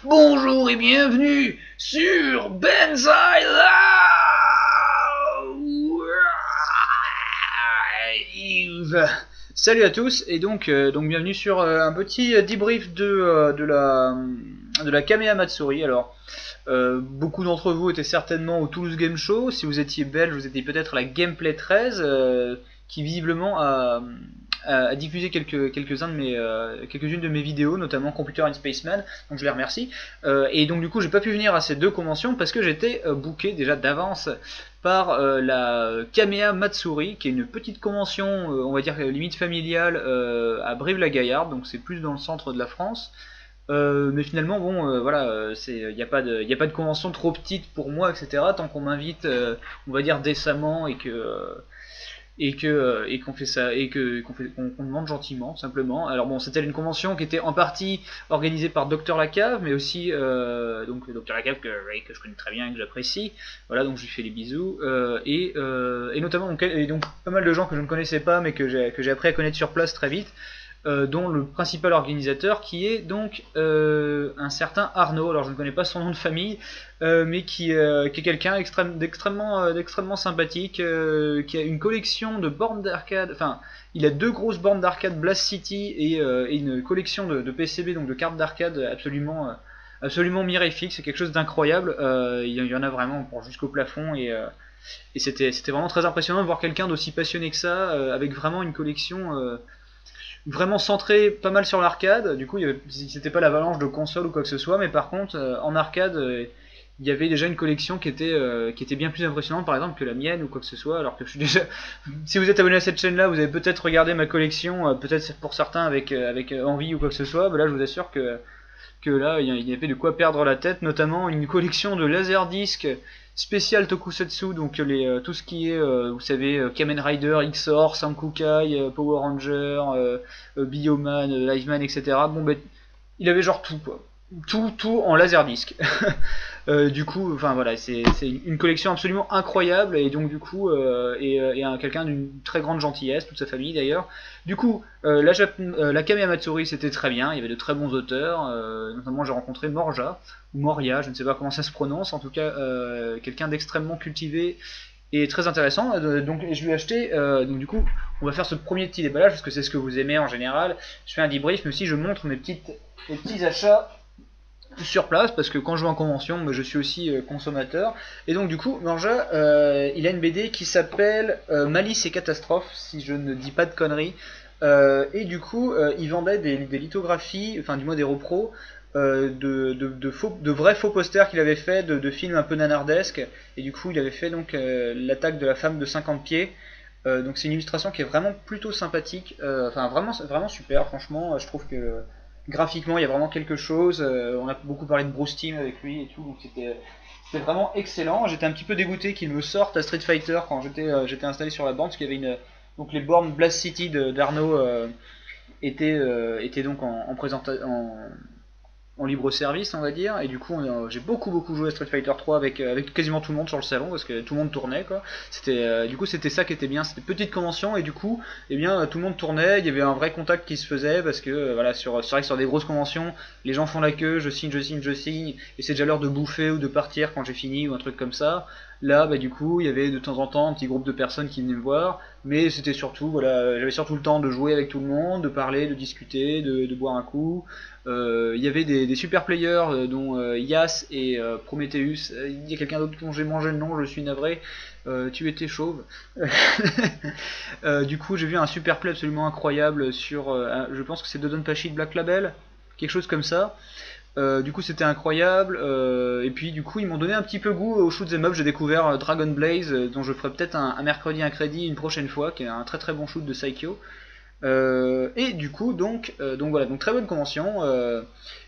Bonjour et bienvenue sur Banzai Live. Salut à tous et donc bienvenue sur un petit debrief de la Kamea Matsuri. Alors beaucoup d'entre vous étaient certainement au Toulouse Game Show. Si vous étiez belge, vous étiez peut-être à la Gameplay 13 qui visiblement a diffusé quelques-unes de mes vidéos, notamment Computer and Spaceman, donc je les remercie. Et donc du coup j'ai pas pu venir à ces deux conventions parce que j'étais booké déjà d'avance par la Kamea Matsuri, qui est une petite convention, on va dire limite familiale, à Brive-la-Gaillarde, donc c'est plus dans le centre de la France. Mais finalement bon voilà, il n'y a pas de convention trop petite pour moi, etc. tant qu'on m'invite on va dire décemment et qu'on fait ça qu'on demande gentiment simplement. Alors bon, c'était une convention qui était en partie organisée par Dr Lacave, mais aussi donc Dr Lacave que je connais très bien et que j'apprécie. Voilà, donc je lui fais les bisous et notamment donc pas mal de gens que je ne connaissais pas mais que j'ai appris à connaître sur place très vite. Dont le principal organisateur qui est donc un certain Arnaud. Alors je ne connais pas son nom de famille, mais qui est quelqu'un d'extrêmement sympathique, qui a une collection de bornes d'arcade, enfin il a deux grosses bornes d'arcade Blast City et une collection de PCB, donc de cartes d'arcade absolument mirifique. C'est quelque chose d'incroyable, il y en a vraiment jusqu'au plafond et c'était vraiment très impressionnant de voir quelqu'un d'aussi passionné que ça, avec vraiment une collection vraiment centré pas mal sur l'arcade. Du coup c'était pas l'avalanche de consoles ou quoi que ce soit, mais par contre en arcade il y avait déjà une collection qui était bien plus impressionnante par exemple que la mienne ou quoi que ce soit. Alors que je suis déjà si vous êtes abonné à cette chaîne là, vous avez peut-être regardé ma collection, peut-être pour certains avec envie ou quoi que ce soit. Là je vous assure que là il y avait de quoi perdre la tête, notamment une collection de laserdiscs spécial Tokusatsu, donc tout ce qui est, vous savez, Kamen Rider, XOR, Sankukai, Power Ranger, Bioman, Liveman, etc. Bon, ben, il avait genre tout, quoi. Tout en laserdisc. Du coup, enfin voilà, c'est une collection absolument incroyable, et donc du coup, quelqu'un d'une très grande gentillesse, toute sa famille d'ailleurs. Du coup, la Kamea Matsuri c'était très bien, il y avait de très bons auteurs, notamment j'ai rencontré Morja, ou Moria, je ne sais pas comment ça se prononce, en tout cas quelqu'un d'extrêmement cultivé et très intéressant. Donc je lui ai acheté, donc du coup, on va faire ce premier petit déballage, parce que c'est ce que vous aimez en général. Je fais un debrief, mais aussi je montre mes petits achats sur place, parce que quand je vais en convention, je suis aussi consommateur. Et donc du coup, Morja, il a une BD qui s'appelle Malice et Catastrophe, si je ne dis pas de conneries. Et du coup, il vendait des lithographies, enfin du moins des repros, de vrais faux posters qu'il avait fait de films un peu nanardesques. Et du coup, il avait fait donc l'attaque de la femme de 50 pieds. Donc c'est une illustration qui est vraiment plutôt sympathique, enfin vraiment super. Franchement, je trouve que graphiquement il y a vraiment quelque chose. On a beaucoup parlé de Bruce Timm avec lui et tout, donc c'était vraiment excellent. J'étais un petit peu dégoûté qu'il me sorte à Street Fighter quand j'étais installé sur la bande, parce qu'il y avait donc les bornes Blast City d'Arnaud étaient donc en libre service, on va dire. Et du coup j'ai beaucoup joué à Street Fighter 3 avec quasiment tout le monde sur le salon, parce que tout le monde tournait, quoi. Du coup c'était ça qui était bien, c'était une petite convention, et du coup eh bien tout le monde tournait, il y avait un vrai contact qui se faisait, parce que voilà, c'est vrai que sur des grosses conventions les gens font la queue, je signe, et c'est déjà l'heure de bouffer ou de partir quand j'ai fini ou un truc comme ça. Là du coup il y avait de temps en temps un petit groupe de personnes qui venaient me voir, mais c'était surtout, voilà, j'avais surtout le temps de jouer avec tout le monde, de parler, de discuter, de boire un coup. Il y avait des super players, dont Yas et Prometheus. Il y a quelqu'un d'autre dont j'ai mangé le nom, je suis navré. Tu étais chauve. Du coup j'ai vu un super play absolument incroyable sur, je pense que c'est Dodonpachi de Black Label, quelque chose comme ça. Du coup c'était incroyable, et puis du coup ils m'ont donné un petit peu goût au shoot 'em up. J'ai découvert Dragon Blaze, dont je ferai peut-être un mercredi un crédit une prochaine fois, qui est un très bon shoot de Saikyo. Et du coup donc voilà, donc très bonne convention.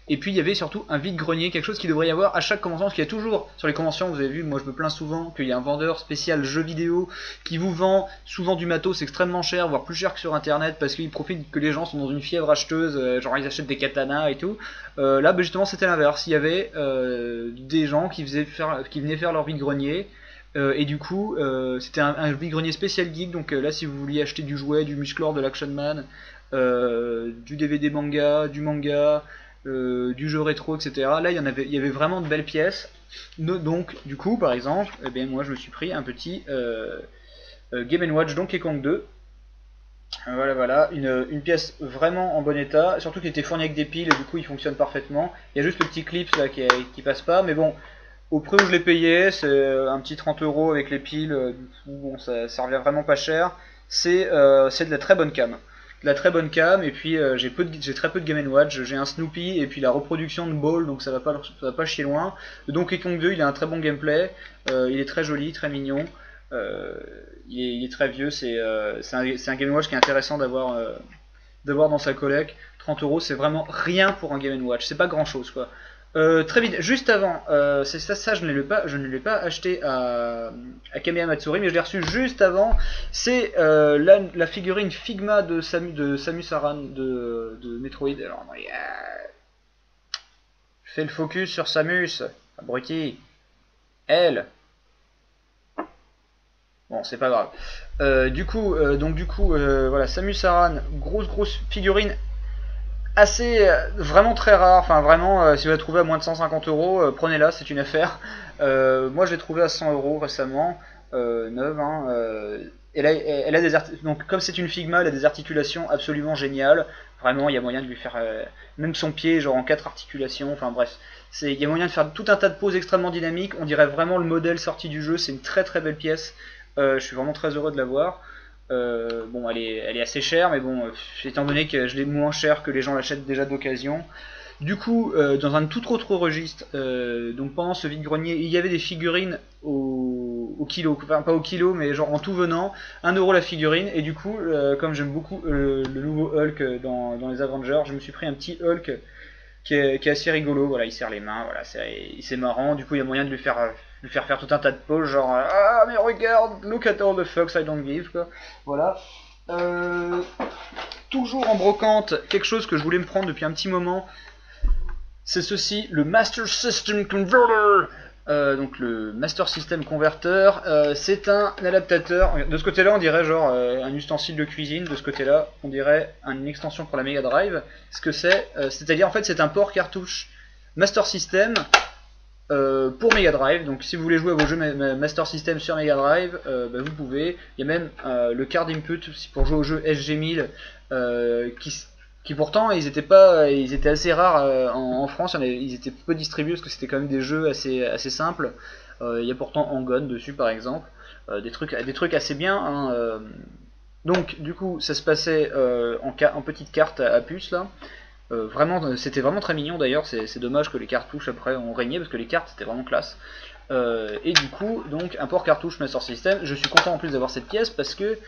Et puis il y avait surtout un vide-grenier, quelque chose qui devrait y avoir à chaque convention, parce qu'il y a toujours sur les conventions, vous avez vu, moi je me plains souvent qu'il y a un vendeur spécial jeux vidéo qui vous vend souvent du matos extrêmement cher, voire plus cher que sur internet, parce qu'il profite que les gens sont dans une fièvre acheteuse, genre ils achètent des katanas et tout. Là justement c'était l'inverse, il y avait des gens qui venaient faire leur vide-grenier. Et du coup c'était un vide-grenier spécial geek. Donc là si vous vouliez acheter du jouet, du Musclor, de l'Action Man, du DVD manga, du manga, du jeu rétro, etc. Là, il y avait vraiment de belles pièces. Donc, du coup, par exemple, eh bien, moi, je me suis pris un petit Game & Watch Donkey Kong 2. Voilà, voilà, une pièce vraiment en bon état, surtout qu'il était fourni avec des piles et du coup il fonctionne parfaitement. Il y a juste le petit clip là qui passe pas, mais bon, au prix où je l'ai payé, c'est un petit 30 € avec les piles, du coup bon, ça revient vraiment pas cher. C'est de la très bonne cam. De la très bonne cam, et puis j'ai très peu de Game & Watch, j'ai un Snoopy et puis la reproduction de Ball, donc ça va pas chier loin. Le Donkey Kong 2, il a un très bon gameplay, il est très joli, très mignon. Il est très vieux, c'est un Game & Watch qui est intéressant d'avoir dans sa collecte. 30 €, c'est vraiment rien pour un Game & Watch, c'est pas grand chose quoi. Très vite, juste avant, c'est ça je ne l'ai pas acheté à Kamiya Matsuri, mais je l'ai reçu juste avant. C'est la figurine Figma de Samus Aran de Metroid. Alors, fais le focus sur Samus, abruti. Elle. Bon, c'est pas grave. Du coup, voilà, Samus Aran, grosse figurine assez, vraiment très rare. Enfin, vraiment, si vous la trouvez à moins de 150 €, prenez-la, c'est une affaire. Moi, je l'ai trouvée à 100 € récemment, neuve. Hein, elle a donc, comme c'est une Figma, elle a des articulations absolument géniales. Vraiment, il y a moyen de lui faire même son pied, genre en 4 articulations. Enfin bref, il y a moyen de faire tout un tas de poses extrêmement dynamiques. On dirait vraiment le modèle sorti du jeu. C'est une très très belle pièce. Je suis vraiment très heureux de l'avoir. Bon, elle est assez chère, mais bon, étant donné que je l'ai moins cher que les gens l'achètent déjà d'occasion. Du coup, dans un tout autre registre, donc pendant ce vide-grenier, il y avait des figurines au kilo, enfin pas au kilo, mais genre en tout venant, 1 € la figurine, et du coup, comme j'aime beaucoup le nouveau Hulk dans les Avengers, je me suis pris un petit Hulk qui est assez rigolo. Voilà, il serre les mains, voilà, c'est marrant. Du coup, il y a moyen de lui faire tout un tas de poses, genre ah mais regarde, look at all the fucks I don't give, quoi. Voilà. Toujours en brocante, quelque chose que je voulais me prendre depuis un petit moment, c'est ceci, le Master System Converter. Donc le Master System Converter, c'est un adaptateur. De ce côté-là, on dirait genre un ustensile de cuisine. De ce côté-là, on dirait une extension pour la Mega Drive. Ce que c'est-à-dire en fait, c'est un port cartouche Master System pour Mega Drive. Donc si vous voulez jouer à vos jeux Master System sur Mega Drive, bah, vous pouvez. Il y a même le card input pour jouer au jeu SG-1000 qui pourtant ils étaient assez rares en France. Ils étaient peu distribués parce que c'était quand même des jeux assez simples. Il y a pourtant Angon dessus par exemple, des trucs assez bien. Hein, donc du coup ça se passait en petite carte à puce là. Vraiment, c'était vraiment très mignon d'ailleurs. C'est dommage que les cartouches après ont régné parce que les cartes c'était vraiment classe. Et du coup, donc un port cartouche Master System. Je suis content en plus d'avoir cette pièce parce que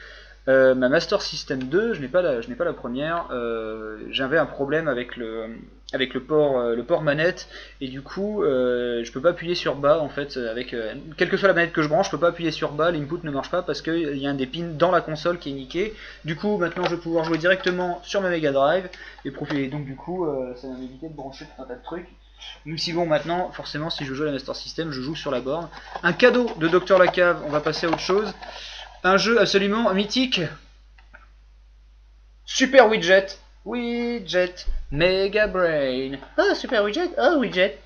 ma Master System 2, je n'ai pas la première. J'avais un problème avec le port manette et du coup, je peux pas appuyer sur bas en fait. Quelle que soit la manette que je branche, je peux pas appuyer sur bas. L'input ne marche pas parce qu'il y a un des pins dans la console qui est niqué. Du coup, maintenant, je vais pouvoir jouer directement sur ma Mega Drive et profiter. Donc du coup, ça va m'éviter de brancher tout un tas de trucs. Même si bon, maintenant, forcément, si je joue à la Master System, je joue sur la borne. Un cadeau de Dr Lacave. On va passer à autre chose. Un jeu absolument mythique. Super Widget. Widget. Mega Brain. Ah, Super Widget. Ah, Widget.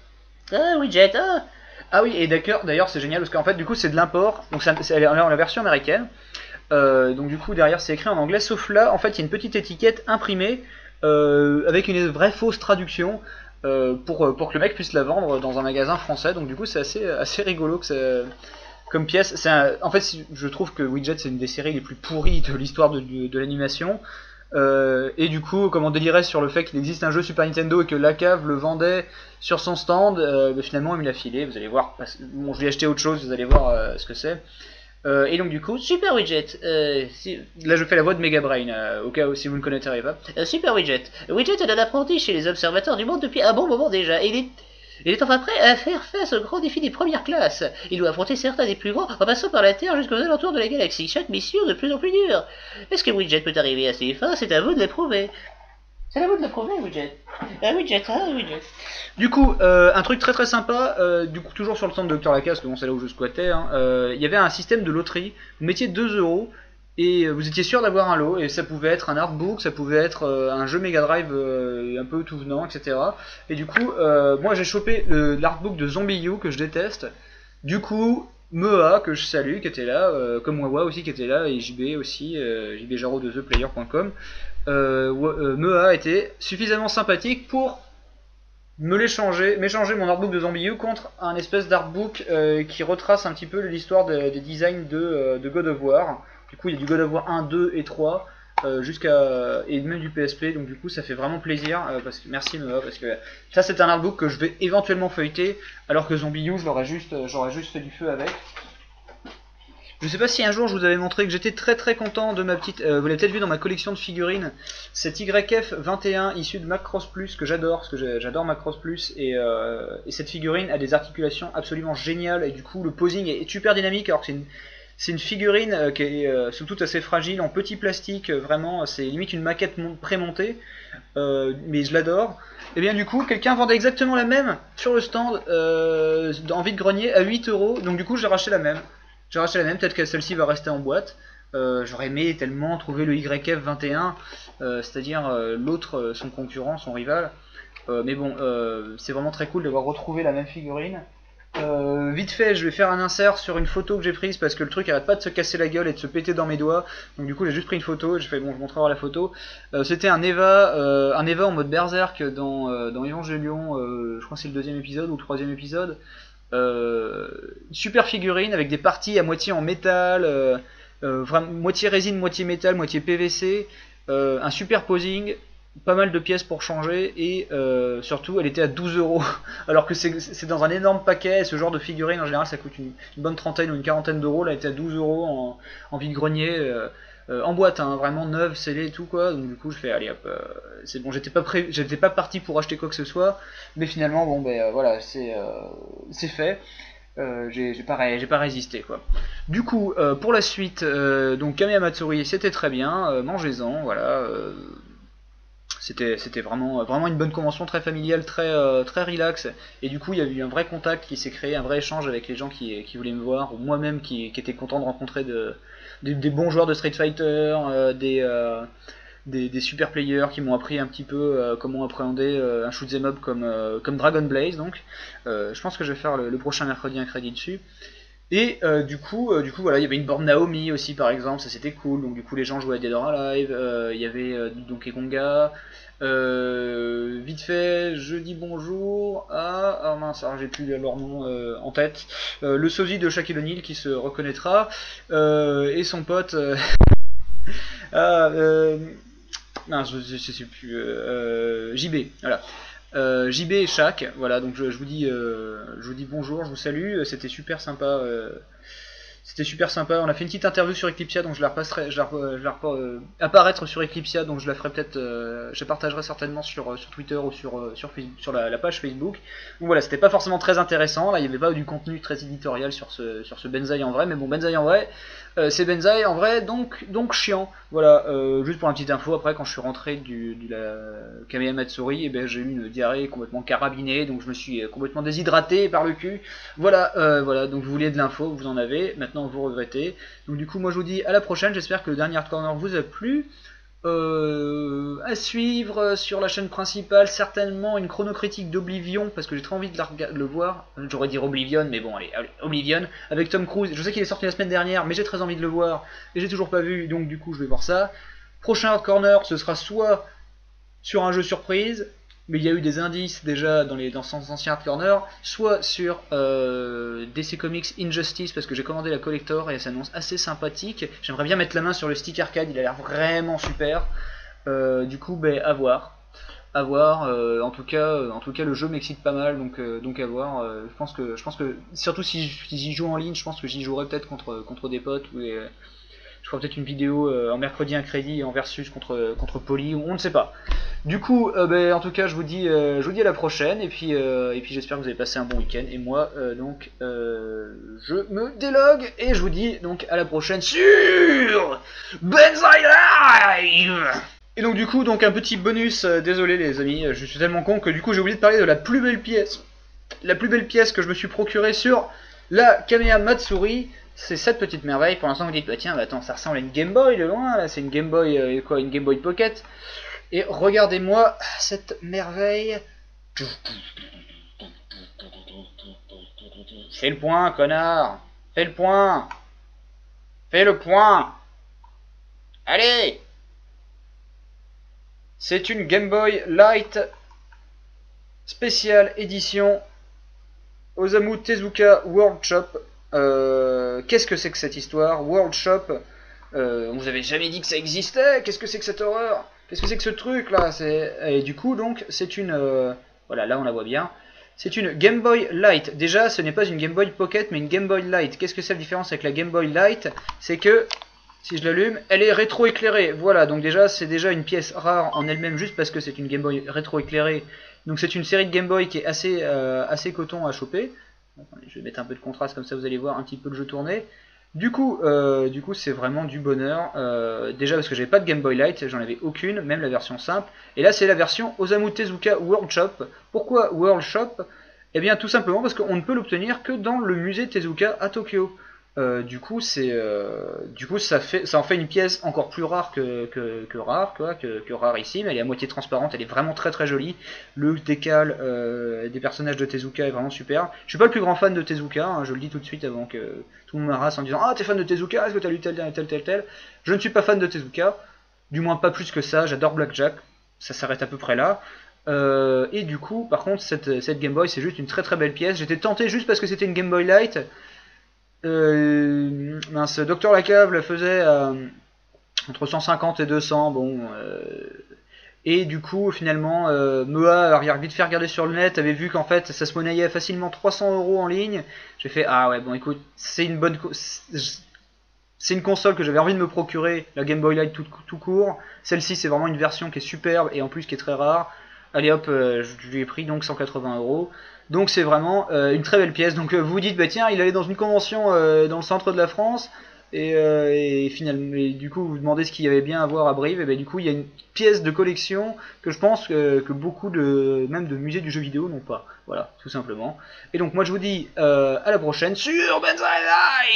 Ah, Widget. Ah. Ah oui, et d'ailleurs, c'est génial parce qu'en fait, du coup, c'est de l'import. Donc, c'est la version américaine. Donc, du coup, derrière, c'est écrit en anglais. Sauf là, en fait, il y a une petite étiquette imprimée avec une vraie fausse traduction pour que le mec puisse la vendre dans un magasin français. Donc, du coup, c'est assez rigolo que ça. Comme pièce, en fait, je trouve que Widget c'est une des séries les plus pourries de l'histoire de l'animation. Et du coup, comme on délirait sur le fait qu'il existe un jeu Super Nintendo et que Lacave le vendait sur son stand, finalement il me l'a filé. Vous allez voir. Bon, je vais acheter autre chose. Vous allez voir ce que c'est. Et donc du coup, Super Widget. Là, je fais la voix de Mega Brain, au cas où si vous ne connaîtrez pas. Super Widget. Widget est un apprenti chez les observateurs du monde depuis un bon moment déjà. Il est enfin prêt à faire face au grand défi des premières classes. Il doit affronter certains des plus grands en passant par la Terre jusqu'aux alentours de la galaxie. Chaque mission de plus en plus dure. Est-ce que Widget peut arriver à ses fins? C'est à vous de l'éprouver. C'est à vous de l'éprouver, Widget. Widget. Du coup, un truc très très sympa, du coup toujours sur le stand de Dr Lacave, parce que bon, c'est là où je squattais, hein, y avait un système de loterie. Vous mettiez 2 €. et vous étiez sûr d'avoir un lot, et ça pouvait être un artbook, ça pouvait être un jeu Mega Drive un peu tout venant, etc. Et du coup, moi j'ai chopé l'artbook de Zombie U que je déteste. Du coup, Mea, que je salue, qui était là, comme Wawa aussi qui était là, et JB aussi, JB Jarreau de ThePlayer.com. Mea était suffisamment sympathique pour m'échanger mon artbook de Zombie U contre un espèce d'artbook qui retrace un petit peu l'histoire des designs de God of War. Du coup, il y a du God of War 1, 2 et 3 et même du PSP, donc du coup ça fait vraiment plaisir, parce que merci Mea, parce que ça c'est un artbook que je vais éventuellement feuilleter, alors que Zombie U j'aurais juste fait du feu avec. Je sais pas si un jour je vous avais montré que j'étais très content de ma petite, vous l'avez peut-être vu dans ma collection de figurines, cette YF21 issue de Macross Plus que j'adore, parce que j'adore Macross Plus, et cette figurine a des articulations absolument géniales, et du coup le posing est super dynamique, alors que c'est une figurine qui est somme toute assez fragile, en petit plastique, vraiment, c'est limite une maquette prémontée, mais je l'adore. Et bien du coup, quelqu'un vendait exactement la même sur le stand en vide-grenier à 8 €, donc du coup j'ai racheté la même. Peut-être que celle-ci va rester en boîte. J'aurais aimé tellement trouver le YF21, c'est-à-dire l'autre, son concurrent, son rival. Mais bon, c'est vraiment très cool d'avoir retrouvé la même figurine. Vite fait, je vais faire un insert sur une photo que j'ai prise parce que le truc arrête pas de se casser la gueule et de se péter dans mes doigts. Donc du coup, j'ai juste pris une photo. J'ai fait bon, je montrerai la photo. C'était un Eva en mode berserk dans Evangelion. Je crois que c'est le 2e épisode ou le 3e épisode. Super figurine avec des parties à moitié en métal, moitié résine, moitié métal, moitié PVC, un super posing, pas mal de pièces pour changer, et surtout elle était à 12 €, alors que c'est dans un énorme paquet, et ce genre de figurine en général ça coûte une bonne trentaine ou une quarantaine d'euros, là elle était à 12 € en vide-grenier, en boîte, hein, vraiment neuve, scellée et tout quoi. Donc du coup je fais allez hop, c'est bon, j'étais pas parti pour acheter quoi que ce soit, mais finalement bon ben voilà, c'est fait. J'ai pas résisté quoi. Du coup pour la suite, donc Kamiya Matsuri c'était très bien, mangez-en, voilà. C'était vraiment une bonne convention, très familiale, très relax, et du coup il y a eu un vrai contact qui s'est créé, un vrai échange avec les gens qui voulaient me voir, ou moi-même qui était content de rencontrer des bons joueurs de Street Fighter, des super players qui m'ont appris un petit peu comment appréhender un shoot'em up comme Dragon Blaze. Donc je pense que je vais faire le prochain mercredi un crédit dessus. Et du coup voilà, il y avait une borne Naomi aussi par exemple, ça c'était cool, donc du coup les gens jouaient à Dead or Alive, il y avait Donkey Konga, vite fait, je dis bonjour à, mince, j'ai plus leur nom en tête, le sosie de Shaquille O'Neal qui se reconnaîtra, et son pote, non, je sais plus, JB, voilà. JB et Shaq, voilà, donc je vous dis bonjour, je vous salue, c'était super sympa. On a fait une petite interview sur Eclipsia, donc je la repasserai, apparaître sur Eclipsia, donc je la ferai peut-être, je partagerai certainement sur Twitter ou sur la page Facebook. Donc voilà, c'était pas forcément très intéressant, là il n'y avait pas du contenu très éditorial sur ce Benzaï en vrai, mais bon, Benzaï en vrai, c'est Benzaï en vrai, donc chiant. Voilà, juste pour une petite info, après quand je suis rentré de la Kamiya Matsuri, ben, j'ai eu une diarrhée complètement carabinée, donc je me suis complètement déshydraté par le cul. Voilà, donc vous vouliez de l'info, vous en avez, maintenant vous regrettez. Donc du coup moi je vous dis à la prochaine, j'espère que le dernier Hard Corner vous a plu. À suivre sur la chaîne principale, certainement une chronocritique d'Oblivion, parce que j'ai très envie de le voir. J'aurais dit Oblivion, mais bon allez, Oblivion, avec Tom Cruise. Je sais qu'il est sorti la semaine dernière, mais j'ai très envie de le voir, et j'ai toujours pas vu, donc du coup je vais voir ça. Prochain Hard Corner, ce sera soit sur un jeu surprise, mais il y a eu des indices déjà dans son ancien Hard Corner, soit sur DC Comics Injustice, parce que j'ai commandé la collector et elle s'annonce assez sympathique. J'aimerais bien mettre la main sur le stick arcade, il a l'air vraiment super. Du coup, ben, à voir. En tout cas le jeu m'excite pas mal, donc à voir. Je pense que surtout si j'y joue en ligne, je pense que j'y jouerai peut-être contre des potes, je ferai peut-être une vidéo en mercredi un crédit en versus contre Poly, ou on ne sait pas. Du coup, en tout cas, je vous dis à la prochaine, et puis j'espère que vous avez passé un bon week-end. Et moi, je me délogue, et je vous dis donc à la prochaine sur Benzaï Live. Et donc du coup, un petit bonus, désolé les amis, je suis tellement con que du coup j'ai oublié de parler de la plus belle pièce que je me suis procurée sur la Kamiya Matsuri. c'est cette petite merveille. Pour l'instant, vous dites, bah tiens, bah, attends, ça ressemble à une Game Boy de loin, là, c'est une Game Boy, quoi, une Game Boy Pocket. Et regardez-moi cette merveille. Fais le point, connard. Fais le point. Fais le point. Allez. C'est une Game Boy Light spéciale édition Osamu Tezuka World Shop. Qu'est-ce que c'est que cette histoire? World Shop, on vous avait jamais dit que ça existait. Qu'est-ce que c'est que cette horreur? Qu'est-ce que c'est que ce truc là? Et du coup, donc, c'est une... voilà, là on la voit bien. C'est une Game Boy Light. Déjà, ce n'est pas une Game Boy Pocket, mais une Game Boy Light. Qu'est-ce que c'est la différence avec la Game Boy Light? C'est que, si je l'allume, elle est rétro-éclairée. Voilà, donc déjà, c'est déjà une pièce rare en elle-même, juste parce que c'est une Game Boy rétro-éclairée. Donc c'est une série de Game Boy qui est assez coton à choper. Attendez, je vais mettre un peu de contraste, comme ça vous allez voir un petit peu le jeu tourner. Du coup, c'est vraiment du bonheur. Déjà parce que j'avais pas de Game Boy Light, j'en avais aucune, même la version simple. Et là c'est la version Osamu Tezuka World Shop. Pourquoi World Shop? Eh bien tout simplement parce qu'on ne peut l'obtenir que dans le musée Tezuka à Tokyo. Du coup, ça en fait une pièce encore plus rare que rare, quoi, que rarissime. Elle est à moitié transparente, elle est vraiment très très jolie. Le décal des personnages de Tezuka est vraiment super. Je suis pas le plus grand fan de Tezuka, hein, je le dis tout de suite avant que tout le monde m'arrasse en disant ah t'es fan de Tezuka, est-ce que t'as lu tel. Je ne suis pas fan de Tezuka, du moins pas plus que ça. J'adore Blackjack, ça s'arrête à peu près là. Et du coup, par contre, cette Game Boy c'est juste une très très belle pièce. J'étais tenté juste parce que c'était une Game Boy Light. Mince, Docteur Lacave la faisait entre 150 et 200, bon, et du coup finalement Mea a vite fait regarder sur le net, avait vu qu'en fait ça se monnayait facilement 300 € en ligne. J'ai fait ah ouais bon écoute, c'est une console que j'avais envie de me procurer, la Game Boy Light tout court. Celle-ci c'est vraiment une version qui est superbe et en plus qui est très rare. Allez hop, je lui ai pris donc 180 €. Donc c'est vraiment une très belle pièce. Donc vous vous dites, bah tiens, il allait dans une convention dans le centre de la France, et finalement, du coup vous vous demandez ce qu'il y avait bien à voir à Brive, et ben du coup il y a une pièce de collection que je pense que beaucoup même de musées du jeu vidéo n'ont pas. Voilà, tout simplement. Et donc moi je vous dis à la prochaine sur Banzai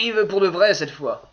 Live, pour de vrai cette fois.